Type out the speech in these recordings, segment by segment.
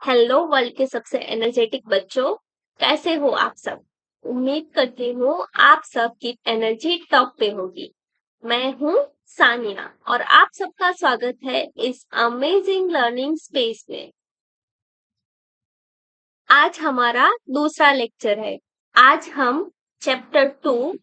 Hello world के सबसे energetic बच्चों, कैसे हो आप सब। उम्मीद करती हूँ आप सबकी एनर्जी टॉप पे होगी। मैं हूँ सानिया और आप सबका स्वागत है इस अमेजिंग लर्निंग स्पेस में। आज हमारा दूसरा लेक्चर है। आज हम चैप्टर 2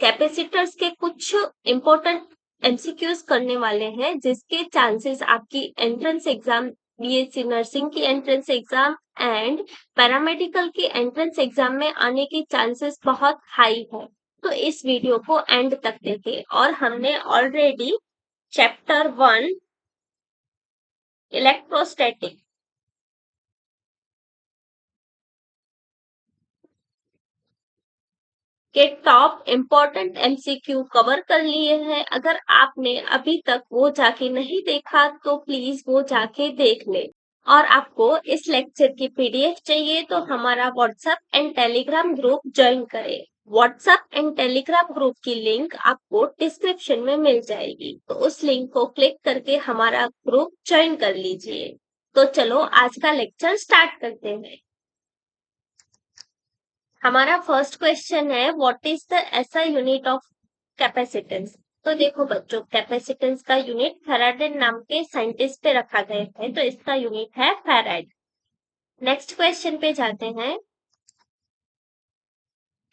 कैपेसिटर्स के कुछ इम्पोर्टेंट एमसीक्यूज करने वाले हैं, जिसके चांसेस आपकी एंट्रेंस एग्जाम, बीएससी नर्सिंग की एंट्रेंस एग्जाम एंड पैरामेडिकल की एंट्रेंस एग्जाम में आने की चांसेस बहुत हाई है। तो इस वीडियो को एंड तक देखें। और हमने ऑलरेडी चैप्टर 1 इलेक्ट्रोस्टैटिक के टॉप इम्पोर्टेंट एमसीक्यू कवर कर लिए हैं। अगर आपने अभी तक वो जाके नहीं देखा तो प्लीज वो जाके देख ले। और आपको इस लेक्चर की पीडीएफ चाहिए तो हमारा WhatsApp and Telegram group join करें। व्हाट्सएप एंड टेलीग्राम ग्रुप की लिंक आपको डिस्क्रिप्शन में मिल जाएगी, तो उस लिंक को क्लिक करके हमारा ग्रुप ज्वाइन कर लीजिए। तो चलो आज का लेक्चर स्टार्ट करते हैं। हमारा फर्स्ट क्वेश्चन है, what is the SI unit of capacitance. तो देखो बच्चों, कैपेसिटेंस का यूनिट फैराडे नाम के साइंटिस्ट पे रखा गया है, तो इसका यूनिट है फैराड। नेक्स्ट क्वेश्चन पे जाते हैं।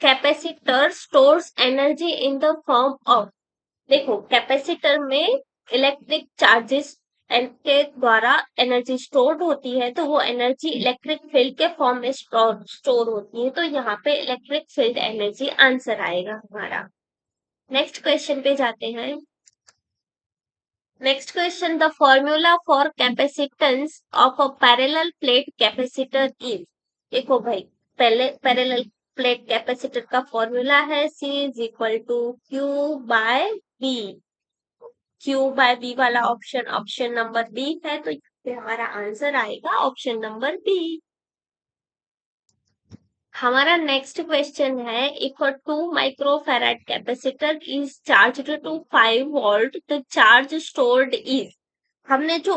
Capacitor stores energy in the form of. देखो, कैपेसिटर में इलेक्ट्रिक चार्जेस के द्वारा एनर्जी स्टोर्ड होती है, तो वो एनर्जी इलेक्ट्रिक फील्ड के फॉर्म में स्टोर होती है। तो यहाँ पे इलेक्ट्रिक फील्ड एनर्जी आंसर आएगा हमारा। नेक्स्ट क्वेश्चन पे जाते हैं। Next question, the formula for capacitance of a parallel plate capacitor is. देखो भाई, पहले पैरेलल प्लेट कैपेसिटर का फॉर्मूला है C is equal to Q by V. Q by V वाला ऑप्शन ऑप्शन नंबर बी है, तो हमारा आंसर आएगा ऑप्शन नंबर बी। हमारा नेक्स्ट क्वेश्चन है, if a 2 microfarad capacitor is charged to 5 volt, the charge stored is. हमने जो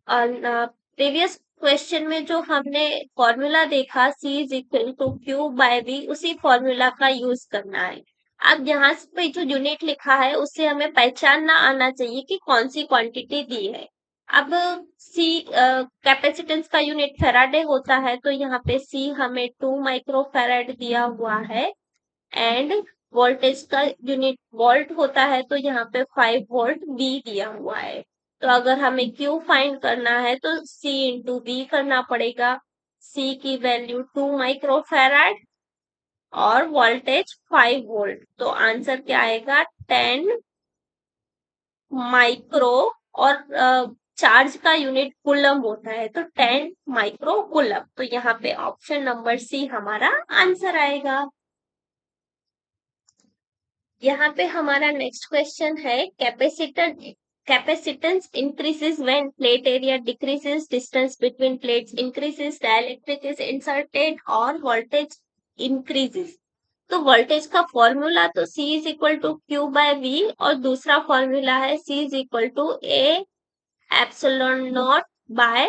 previous question में जो हमने फॉर्मूला देखा C is equal to Q by V, उसी फॉर्मूला का यूज करना है। अब यहाँ पे जो यूनिट लिखा है उससे हमें पहचानना आना चाहिए कि कौन सी क्वांटिटी दी है। अब C कैपेसिटेंस का यूनिट फैराडे होता है, तो यहाँ पे C हमें 2 माइक्रोफैराड दिया हुआ है। एंड वोल्टेज का यूनिट वोल्ट होता है, तो यहाँ पे 5 वोल्ट B दिया हुआ है। तो अगर हमें Q फाइंड करना है तो C इंटू B करना पड़ेगा। C की वैल्यू 2 माइक्रोफैराड और वोल्टेज 5 वोल्ट, तो आंसर क्या आएगा 10 माइक्रो। और चार्ज का यूनिट कूलम होता है, तो 10 माइक्रो कूलम, तो यहाँ पे ऑप्शन नंबर C हमारा आंसर आएगा। यहाँ पे हमारा नेक्स्ट क्वेश्चन है, capacitance increases when plate area decreases, distance between plates increases, dielectric is inserted और वोल्टेज इंक्रीजेस। तो वोल्टेज का फॉर्मूला तो C is equal to Q by V, और दूसरा फॉर्मूला है C is equal to A epsilon naught by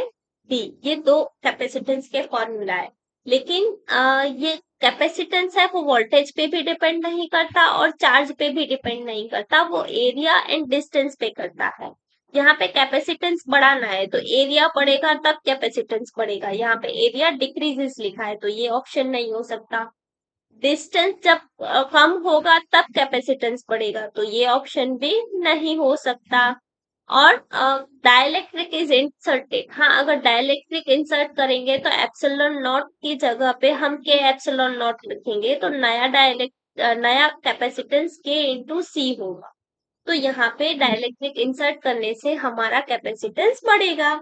D. ये दो capacitance के फॉर्मूला है, लेकिन ये कैपेसिटेंस है वो वोल्टेज पे भी डिपेंड नहीं करता और चार्ज पे भी डिपेंड नहीं करता, वो एरिया एंड डिस्टेंस पे करता है। यहाँ पे कैपेसिटेंस बढ़ाना है तो एरिया बढ़ेगा तब कैपेसिटेंस बढ़ेगा। यहाँ पे एरिया डिक्रीजेस लिखा है, तो ये ऑप्शन नहीं हो सकता। डिस्टेंस जब कम होगा तब कैपेसिटेंस बढ़ेगा, तो ये ऑप्शन भी नहीं हो सकता। और डाइलेक्ट्रिक इज इंसर्टेड, हाँ, अगर डाइलेक्ट्रिक इंसर्ट करेंगे तो एप्सिलॉन नॉट की जगह पे हम के एप्सिलॉन नॉट लिखेंगे, तो नया कैपेसिटेंस के इंटू सी होगा। तो यहाँ पे डाइलेक्ट्रिक इंसर्ट करने से हमारा कैपेसिटेंस बढ़ेगा।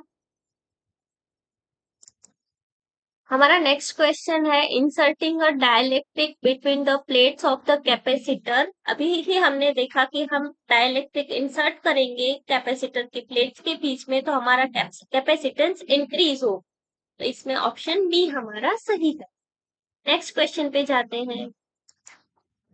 हमारा नेक्स्ट क्वेश्चन है, inserting a dielectric between the plates of the capacitor. अभी ही हमने देखा कि हम डाइलेक्ट्रिक इंसर्ट करेंगे कैपेसिटर की प्लेट्स के बीच में तो हमारा कैपेसिटेंस इंक्रीज हो, तो इसमें ऑप्शन बी हमारा सही है। नेक्स्ट क्वेश्चन पे जाते हैं।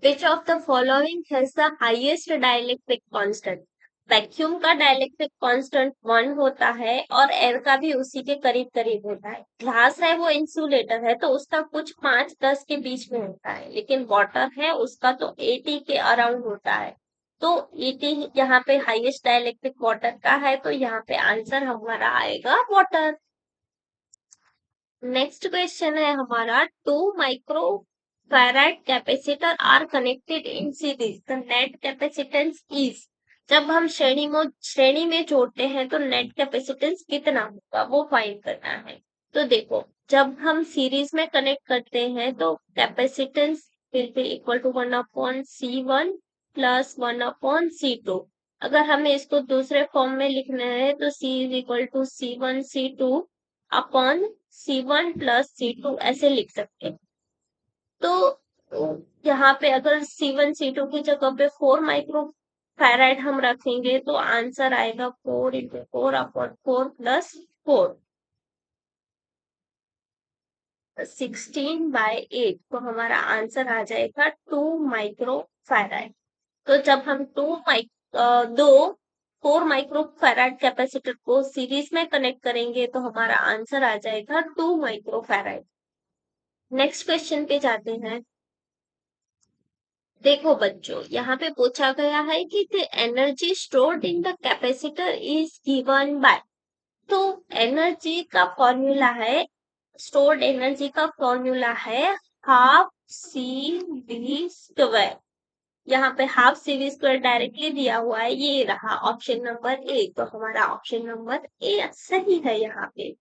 विच of the following has the highest dielectric constant. Vacuum का डाइलेक्ट्रिक कांस्टेंट 1 होता है और एयर का भी उसी के करीब करीब होता है। ग्लास है वो इंसुलेटर है तो उसका कुछ 5-10 के बीच में होता है, लेकिन वाटर है उसका तो 80 के अराउंड होता है। तो 80 यहाँ पे हाईएस्ट डाइलेक्ट्रिक वाटर का है, तो यहाँ पे आंसर हमारा आएगा वाटर। नेक्स्ट क्वेश्चन है हमारा, 2 micro farad capacitor are connected in series, the net capacitance is. जब हम श्रेणी में जोड़ते हैं तो नेट कैपेसिटेंस कितना होगा वो फाइंड करना है। तो देखो, जब हम सीरीज में कनेक्ट करते हैं तो capacitance will be equal to 1/C1 plus 1/C2। अगर हमें इसको दूसरे फॉर्म में लिखना है तो C is equal to C1C2 upon C1 plus C2 ऐसे लिख सकते हैं। तो यहाँ पे अगर C1 C2 की जगह पे 4 माइक्रो फैराड हम रखेंगे तो आंसर आएगा 4 × 4 अपॉन 4 + 4, 16/8। तो हमारा आंसर आ जाएगा 2 माइक्रो फैराड। तो जब हम दो 4 माइक्रो फैराड कैपेसिटर को सीरीज में कनेक्ट करेंगे तो हमारा आंसर आ जाएगा 2 माइक्रो फैराड। नेक्स्ट क्वेश्चन पे जाते हैं। देखो बच्चों, यहाँ पे पूछा गया है कि the energy stored in the capacitor is given by. तो एनर्जी का फॉर्मूला है, स्टोर्ड एनर्जी का फॉर्मूला है हाफ CV²। यहाँ पे हाफ CV² डायरेक्टली दिया हुआ है, ये रहा ऑप्शन नंबर ए। तो हमारा ऑप्शन नंबर ए सही है यहाँ पे।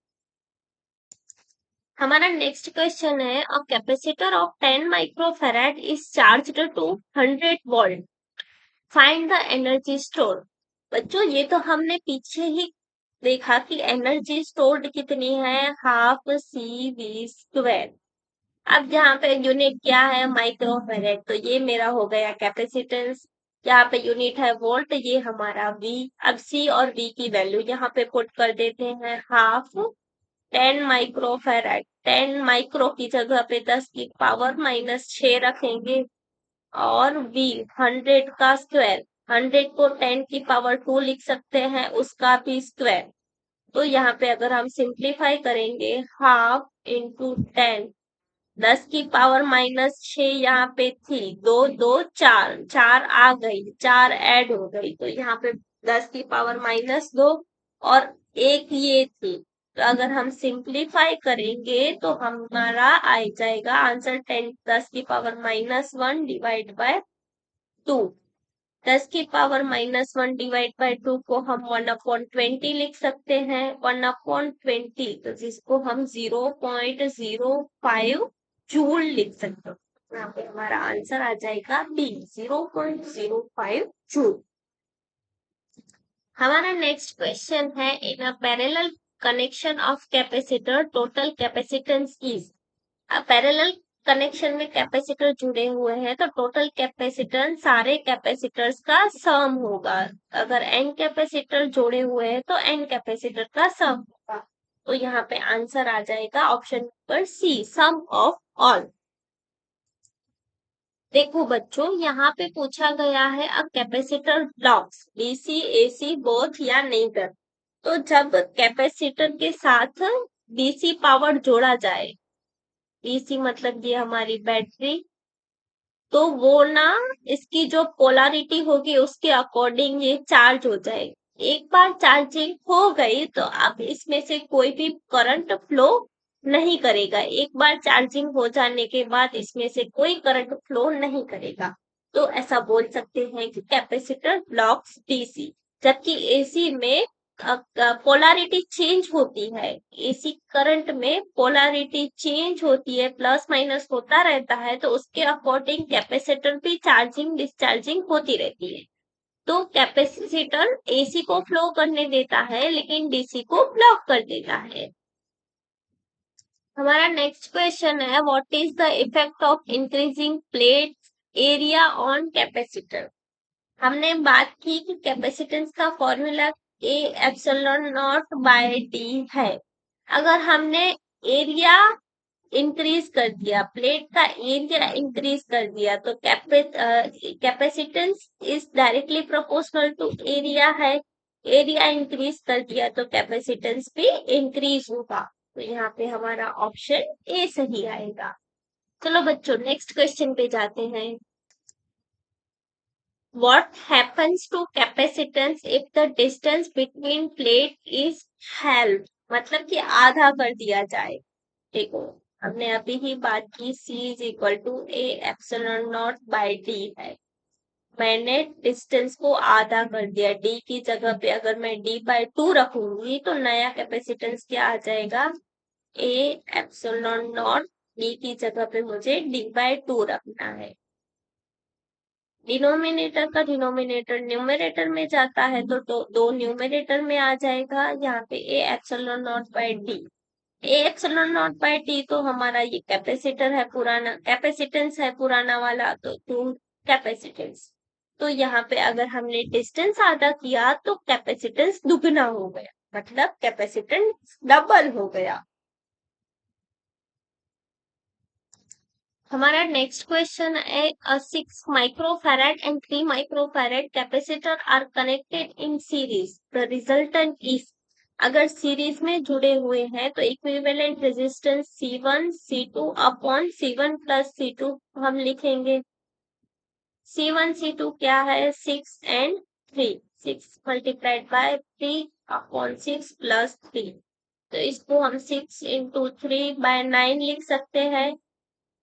हमारा नेक्स्ट क्वेश्चन है, अ capacitor of 10 micro farad is charged to 100 volt, find the energy store. बच्चों ये तो हमने पीछे ही देखा कि एनर्जी स्टोर्ड कितनी है, हाफ CV²। अब यहाँ पे यूनिट क्या है, माइक्रोफेरेड, तो ये मेरा हो गया कैपेसिटेंस। यहाँ पे यूनिट है वोल्ट, ये हमारा V। अब C और V की वैल्यू यहाँ पे पुट कर देते हैं, हाफ 10 माइक्रोफेराड, 10 माइक्रो की जगह पे 10⁻⁻6 रखेंगे, और V 100 का स्क्वायर, 100 को 10⁻² लिख सकते हैं, उसका भी स्क्वायर। तो यहाँ पे अगर हम सिंप्लीफाई करेंगे, हाफ इंटू 10, 10⁻⁻6 यहाँ पे थी, 2 2 4, 4 आ गई, 4 ऐड हो गई, तो यहाँ पे 10⁻⁻2 और एक ये थी। तो अगर हम सिंप्लीफाई करेंगे तो हमारा आ जाएगा answer 10⁻⁻1 divide by 2। 10⁻⁻1 divide by 2 को हम 1/20 लिख सकते हैं, 1/20, तो जिसको हम 0.05 जूल लिख सकते हैं। यहाँ पे हमारा आंसर आ जाएगा बी, 0.05 जूल। हमारा नेक्स्ट क्वेश्चन है, in a parallel connection of capacitor total capacitance is. Parallel connection में कैपेसिटर जुड़े हुए हैं तो टोटल कैपेसिटेंस सारे कैपेसिटर्स का सम होगा। अगर n कैपेसिटर जोड़े हुए हैं तो n कैपेसिटर का सम होगा। तो यहाँ पे आंसर आ जाएगा option number C, sum of all. देखो बच्चों, यहाँ पे पूछा गया है अ capacitor blocks DC AC both या नेइदर। तो जब कैपेसिटर के साथ DC पावर जोड़ा जाए, DC मतलब ये हमारी बैटरी, तो वो ना इसकी जो पोलैरिटी होगी उसके अकॉर्डिंग ये चार्ज हो जाएगी। एक बार चार्जिंग हो गई तो अब इसमें से कोई भी करंट फ्लो नहीं करेगा। एक बार चार्जिंग हो जाने के बाद इसमें से कोई करंट फ्लो नहीं करेगा। तो ऐसा बोल सकते हैं कि कैपेसिटर ब्लॉक्स DC। जबकि AC में पोलैरिटी चेंज होती है, AC करंट में पोलैरिटी चेंज होती है, प्लस माइनस होता रहता है, तो उसके अकॉर्डिंग कैपेसिटर भी चार्जिंग डिस्चार्जिंग होती रहती है। तो कैपेसिटर AC को फ्लो करने देता है लेकिन DC को ब्लॉक कर देता है। हमारा नेक्स्ट क्वेश्चन है, what is the effect of increasing plate area on capacitor. हमने बात की कि कैपेसिटेंस का फॉर्मूला A ε0/D है। अगर हमने एरिया इंक्रीज कर दिया, प्लेट का एरिया इंक्रीज कर दिया, तो capacitance is directly proportional to area है। एरिया इंक्रीज कर दिया तो कैपेसिटेंस भी इंक्रीज होगा। तो यहाँ पे हमारा ऑप्शन ए सही आएगा। चलो बच्चों नेक्स्ट क्वेश्चन पे जाते हैं। What happens to capacitance if the distance between plate is halved? मतलब कि आधा कर दिया जाए। देखो हमने अभी ही बात की C is equal to A epsilon naught by D है। मैंने डिस्टेंस को आधा कर दिया, डी की जगह पे अगर मैं डी बाई टू रखूंगी तो नया कैपेसिटेंस क्या आ जाएगा, ए एप्सिलॉन नॉट, डी की जगह पे मुझे डी बाई टू रखना है। डिनोमिनेटर का डिनोमिनेटर न्यूमरेटर में जाता है तो दो न्यूमरेटर में आ जाएगा। यहाँ पे ए epsilon naught by D, A epsilon naught by D तो हमारा ये कैपेसिटर है पुराना, कैपेसिटेंस है पुराना वाला, तो टू कैपेसिटेंस। तो यहाँ पे अगर हमने डिस्टेंस आधा किया तो कैपेसिटेंस दुगना हो गया, मतलब कैपेसिटेंस डबल हो गया। हमारा नेक्स्ट क्वेश्चन है 6 microfarad and 3 microfarad capacitor are connected in series, the resultant is. अगर सीरीज में जुड़े हुए हैं तो equivalent resistance C1 C2 upon C1 plus C2 हम लिखेंगे। C1 C2 क्या है, 6 and 3, 6 multiplied by 3 upon 6 plus 3, तो इसको हम 6 इंटू 3 बाय 9 लिख सकते हैं।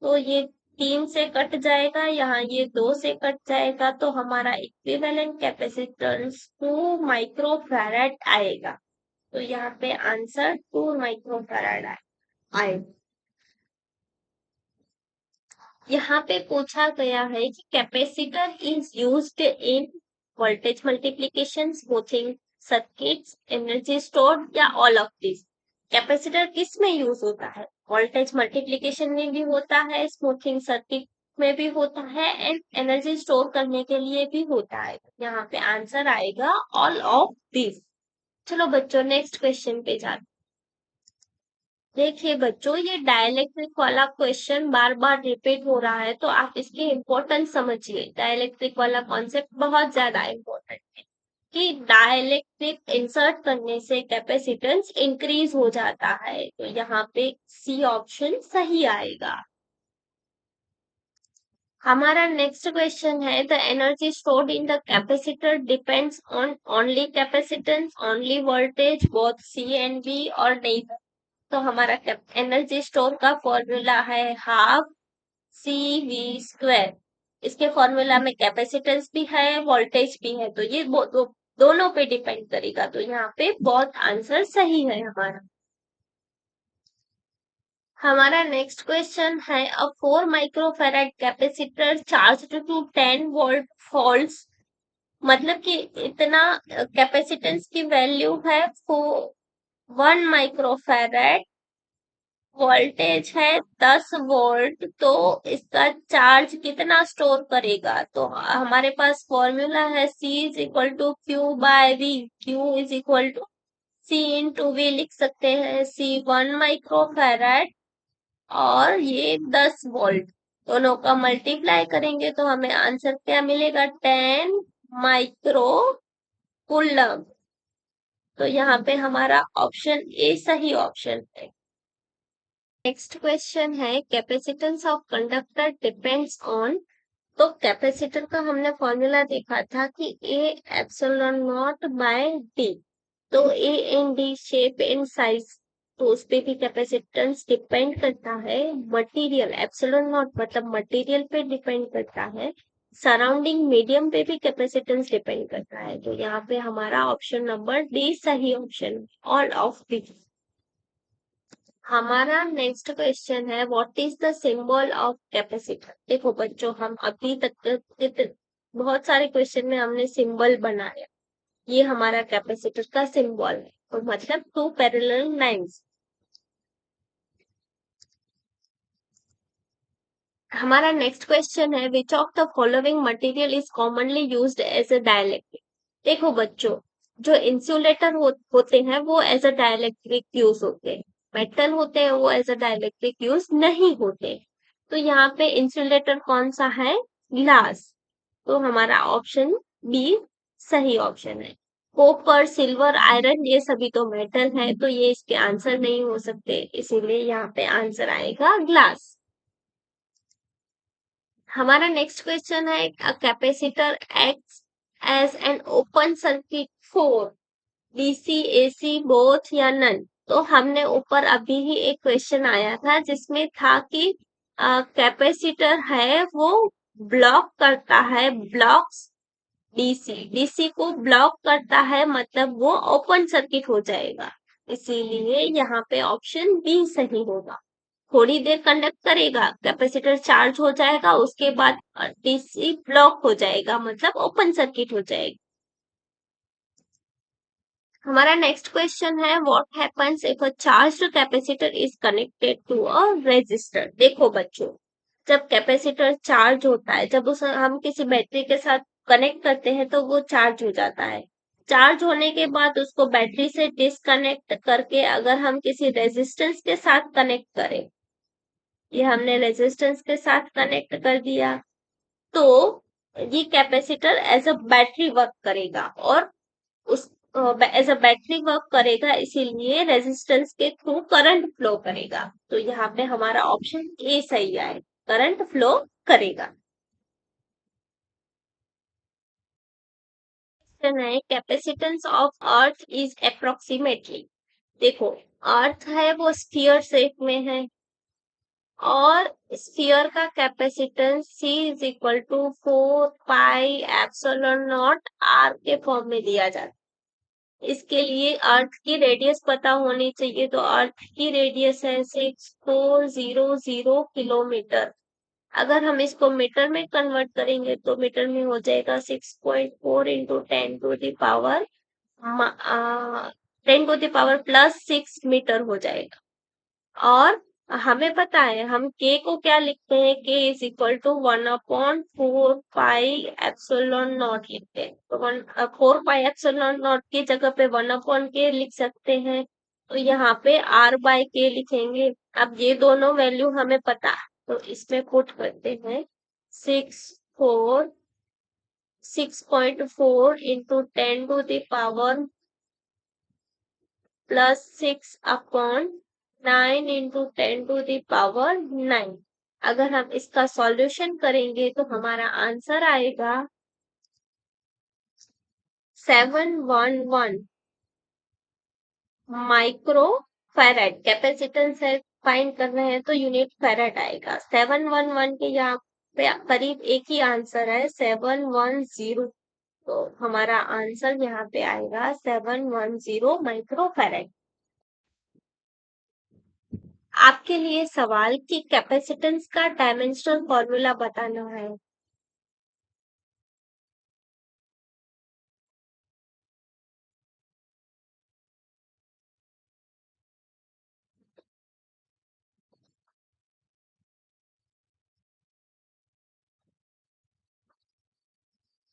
तो ये 3 से कट जाएगा, यहाँ ये 2 से कट जाएगा, तो हमारा इक्विवेलेंट कैपेसिटेंस 2 माइक्रोफैराड आएगा। तो यहाँ पे आंसर 2 माइक्रोफैराड आए। यहाँ पे पूछा गया है कि capacitor is used in voltage multiplication, smoothing circuits, energy stored या ऑल ऑफ दिस। कैपेसिटर किस में यूज होता है, वोल्टेज मल्टीप्लिकेशन में भी होता है, स्मूथिंग सर्किट में भी होता है, एंड एनर्जी स्टोर करने के लिए भी होता है। यहाँ पे आंसर आएगा ऑल ऑफ दिस। चलो बच्चों नेक्स्ट क्वेश्चन पे जाते। देखिए बच्चों ये डाइलेक्ट्रिक वाला क्वेश्चन बार बार रिपीट हो रहा है, तो आप इसकी इम्पोर्टेंस समझिए। डाइलेक्ट्रिक वाला कॉन्सेप्ट बहुत ज्यादा इम्पोर्टेंट है कि डाइलेक्ट्रिक इंसर्ट करने से कैपेसिटेंस इंक्रीज हो जाता है, तो यहाँ पे सी ऑप्शन सही आएगा। हमारा नेक्स्ट क्वेश्चन है the energy stored in the capacitor depends on only capacitance, only voltage, both C and B और नहीं। तो हमारा एनर्जी स्टोर का फॉर्मूला है हाफ सी वी स्क्वायर। इसके फॉर्मूला में कैपेसिटेंस भी है, वोल्टेज भी है, तो ये दोनों पे डिपेंड करेगा। तो यहाँ पे बहुत आंसर सही है हमारा। हमारा नेक्स्ट क्वेश्चन है a 4 microfarad capacitor charge to 10 volt falls, मतलब कि इतना कैपेसिटेंस की वैल्यू है 1 माइक्रोफैराड, वोल्टेज है 10 वोल्ट, तो इसका चार्ज कितना स्टोर करेगा। तो हमारे पास फॉर्मूला है C is equal to Q by V, Q is equal to C into V लिख सकते हैं। C 1 माइक्रोफैराड और ये 10 वोल्ट, दोनों का मल्टीप्लाई करेंगे तो हमें आंसर क्या मिलेगा, 10 माइक्रो कूलम। तो यहाँ पे हमारा ऑप्शन ए सही ऑप्शन है। नेक्स्ट क्वेश्चन है capacitance of conductor depends on. तो कैपेसिटर का हमने फॉर्मूला देखा था कि A epsilon naught by d, तो A and d shape and size, तो उस पे भी कैपेसिटेंस डिपेंड करता है। मटेरियल एप्सिलॉन नॉट मतलब मटेरियल पे डिपेंड करता है, सराउंडिंग मीडियम पे भी कैपेसिटेंस डिपेंड करता है। तो यहाँ पे हमारा ऑप्शन नंबर डी सही ऑप्शन, ऑल ऑफ दी। हमारा नेक्स्ट क्वेश्चन है what is the symbol of capacitor. देखो बच्चों हम अभी तक बहुत सारे क्वेश्चन में हमने सिंबल बनाया, ये हमारा कैपेसिटर का सिंबल है, तो मतलब टू पैरेलल लाइंस। हमारा नेक्स्ट क्वेश्चन है which of the following material is commonly used as a dielectric. देखो बच्चों जो इंसुलेटर होते हैं वो एज अ डाइलेक्ट्रिक यूज होते हैं, मेटल होते हैं वो एज अ डाइलेक्ट्रिक यूज नहीं होते। तो यहाँ पे इंसुलेटर कौन सा है? ग्लास। तो हमारा ऑप्शन बी सही ऑप्शन है। कॉपर, सिल्वर, आयरन ये सभी तो मेटल है, तो ये इसके आंसर नहीं हो सकते, इसीलिए यहाँ पे आंसर आएगा ग्लास। हमारा नेक्स्ट क्वेश्चन है, अ capacitor acts as an open circuit for DC AC both या नन। तो हमने ऊपर अभी ही एक क्वेश्चन आया था जिसमें था कि कैपेसिटर है वो ब्लॉक करता है, ब्लॉक्स डीसी, डीसी को ब्लॉक करता है, मतलब वो ओपन सर्किट हो जाएगा, इसीलिए यहाँ पे ऑप्शन बी सही होगा। थोड़ी देर कंडक्ट करेगा, कैपेसिटर चार्ज हो जाएगा, उसके बाद डीसी ब्लॉक हो जाएगा, मतलब ओपन सर्किट हो जाएगा। हमारा नेक्स्ट क्वेश्चन है, what happens if a charged capacitor is connected to a resistor. देखो बच्चों, जब कैपेसिटर चार्ज होता है, जब उसे हम किसी बैटरी के साथ कनेक्ट करते हैं तो वो चार्ज हो जाता है। चार्ज होने के बाद उसको बैटरी से डिस्कनेक्ट करके अगर हम किसी रेजिस्टेंस के साथ कनेक्ट करें, ये हमने रेजिस्टेंस के साथ कनेक्ट कर दिया, तो ये capacitor as a battery work करेगा, और उस एज अ बैटरी वर्क करेगा, इसीलिए रेजिस्टेंस के थ्रू करंट फ्लो करेगा। तो यहाँ पे हमारा ऑप्शन ए सही है, करंट फ्लो करेगा। क्वेश्चन है, capacitance of earth is approximately. देखो, अर्थ है वो स्फीयर शेप में है, और स्फीयर का capacitance C is equal to 4 pi epsilon naught R के फॉर्म में दिया जाता है। इसके लिए अर्थ की रेडियस पता होनी चाहिए, तो अर्थ की रेडियस है 6400 किलोमीटर। अगर हम इसको मीटर में कन्वर्ट करेंगे तो मीटर में हो जाएगा 6.4 into 10 to the power +6 meter हो जाएगा। और हमें पता है हम के को क्या लिखते हैं, K is equal to 1/4 pi epsilon naught लिखते हैं। तो 4 पाई एप्सिलॉन नॉट की जगह पे 1/k लिख सकते हैं, तो यहाँ पे R/k लिखेंगे। अब ये दोनों वैल्यू हमें पता है, तो इसमें पुट करते हैं 6.9 इंटू 10 टू द पावर 9। अगर हम इसका सॉल्यूशन करेंगे तो हमारा आंसर आएगा 711 माइक्रो फैराड। कैपेसिटेंस है फाइंड कर रहे हैं तो यूनिट फैराड आएगा। 711 के यहाँ पे करीब एक ही आंसर है, 710। तो हमारा आंसर यहाँ पे आएगा 710 माइक्रो फैराड। आपके लिए सवाल कि कैपेसिटेंस का डायमेंशनल फॉर्मूला बताना है।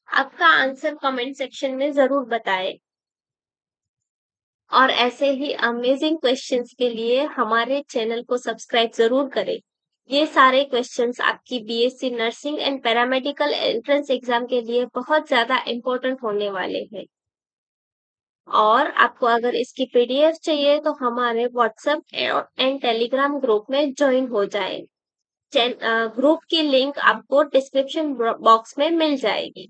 आपका आंसर कमेंट सेक्शन में जरूर बताएं, और ऐसे ही अमेजिंग क्वेश्चंस के लिए हमारे चैनल को सब्सक्राइब जरूर करें। ये सारे क्वेश्चंस आपकी BSc nursing and paramedical entrance exam के लिए बहुत ज्यादा इम्पोर्टेंट होने वाले हैं। और आपको अगर इसकी पीडीएफ चाहिए तो हमारे व्हाट्सएप एंड टेलीग्राम ग्रुप में ज्वाइन हो जाए। ग्रुप की लिंक आपको डिस्क्रिप्शन बॉक्स में मिल जाएगी।